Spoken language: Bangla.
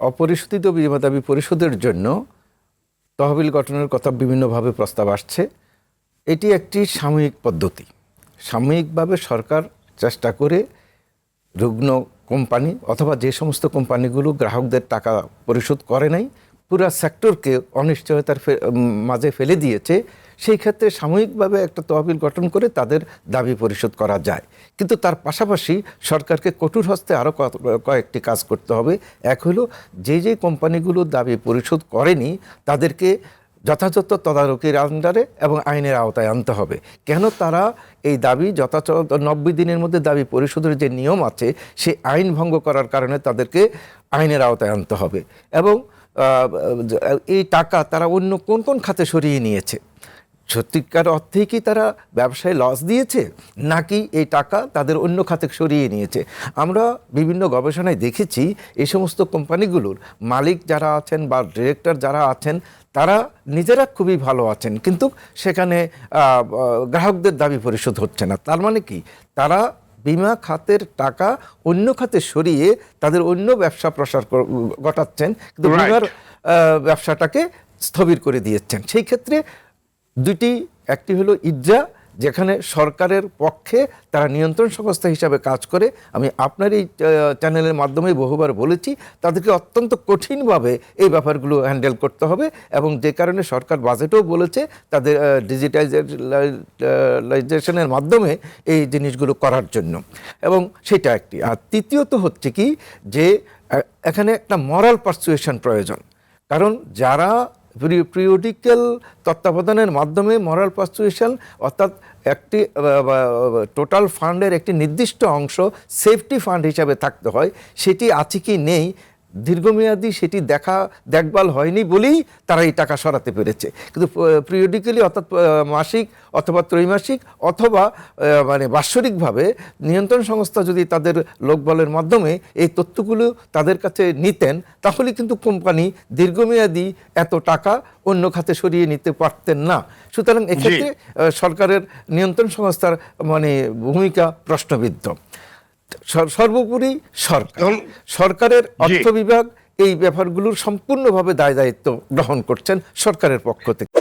অপরিশোধিত বিমা দাবি পরিশোধের জন্য তহবিল গঠনের কথা বিভিন্নভাবে প্রস্তাব আসছে। এটি একটি সাময়িক পদ্ধতি। সাময়িকভাবে সরকার চেষ্টা করে রুগ্ন কোম্পানি অথবা যে সমস্ত কোম্পানিগুলো গ্রাহকদের টাকা পরিশোধ করে নাই, পুরো সেক্টরকে অনিশ্চয়তার মাঝে ফেলে দিয়েছে, সেই ক্ষেত্রে সাময়িকভাবে একটা তহবিল গঠন করে তাদের দাবি পরিশোধ করা যায়। কিন্তু তার পাশাপাশি সরকারকে কঠোর হস্তে আরও কয়েকটি কাজ করতে হবে। এক হলো, যে কোম্পানিগুলো দাবি পরিশোধ করেনি তাদেরকে যথাযথ তদারকির আন্ডারে এবং আইনের আওতায় আনতে হবে। কেন তারা এই দাবি যথাযথ 90 দিনের মধ্যে দাবি পরিশোধের যে নিয়ম আছে সেই আইন ভঙ্গ করার কারণে তাদেরকে আইনের আওতায় আনতে হবে। এবং এই টাকা তারা অন্য কোন কোন খাতে সরিয়ে নিয়েছে, সত্যিকার অর্থেই কি তারা ব্যবসায় লস দিয়েছে, নাকি এই টাকা তাদের অন্য খাতে সরিয়ে নিয়েছে? আমরা বিভিন্ন গবেষণায় দেখেছি এই সমস্ত কোম্পানিগুলোর মালিক যারা আছেন বা ডিরেক্টর যারা আছেন তারা নিজেরা খুবই ভালো আছেন, কিন্তু সেখানে গ্রাহকদের দাবি পরিশোধ হচ্ছে না। তার মানে কি, তারা বিমা খাতের টাকা অন্য খাতে সরিয়ে তাদের অন্য ব্যবসা প্রসার ঘটাচ্ছেন, কিন্তু বিমার ব্যবসাটাকে স্থবির করে দিয়েছেন। সেই ক্ষেত্রে দুটি, একটি হলো ইডরা, যেখানে সরকারের পক্ষে তারা নিয়ন্ত্রণ সংস্থা হিসাবে কাজ করে। আমি আপনার এই চ্যানেলের মাধ্যমে বহুবার বলেছি তাদেরকে অত্যন্ত কঠিনভাবে এই ব্যাপারগুলো হ্যান্ডেল করতে হবে, এবং যে কারণে সরকার বাজেটেও বলেছে তাদের ডিজিটালাইজেশনের মাধ্যমে এই জিনিসগুলো করার জন্য, এবং সেটা একটি। আর তৃতীয়ত হচ্ছে কি, যে এখানে একটা মরাল পারসুয়েশন প্রয়োজন। কারণ যারা পিরিয়ডিক্যাল তত্ত্বাবধানের মাধ্যমে মরাল পারসুয়েশন, অর্থাৎ একটি টোটাল ফান্ডের একটি নির্দিষ্ট অংশ সেফটি ফান্ড হিসাবে থাকতে হয়, সেটি আছে কি নেই, দীর্ঘমেয়াদী সেটি দেখভাল হয়নি বলেই তারা এই টাকা সরাতে পেরেছে। কিন্তু পিরিয়ডিক্যালি, অর্থাৎ মাসিক অথবা ত্রৈমাসিক অথবা মানে বাৎসরিকভাবে নিয়ন্ত্রণ সংস্থা যদি তাদের লোকবলের মাধ্যমে এই তথ্যগুলো তাদের কাছে নিতেন, তাহলে কিন্তু কোম্পানি দীর্ঘমেয়াদী এত টাকা অন্য খাতে সরিয়ে নিতে পারতেন না। সুতরাং এক্ষেত্রে সরকারের নিয়ন্ত্রণ সংস্থার মানে ভূমিকা প্রশ্নবিদ্ধ। সর্বোপরি সরকারের অর্থ বিভাগ এই ব্যাপারগুলোর সম্পূর্ণভাবে দায় দায়িত্ব গ্রহণ করছেন সরকারের পক্ষ থেকে।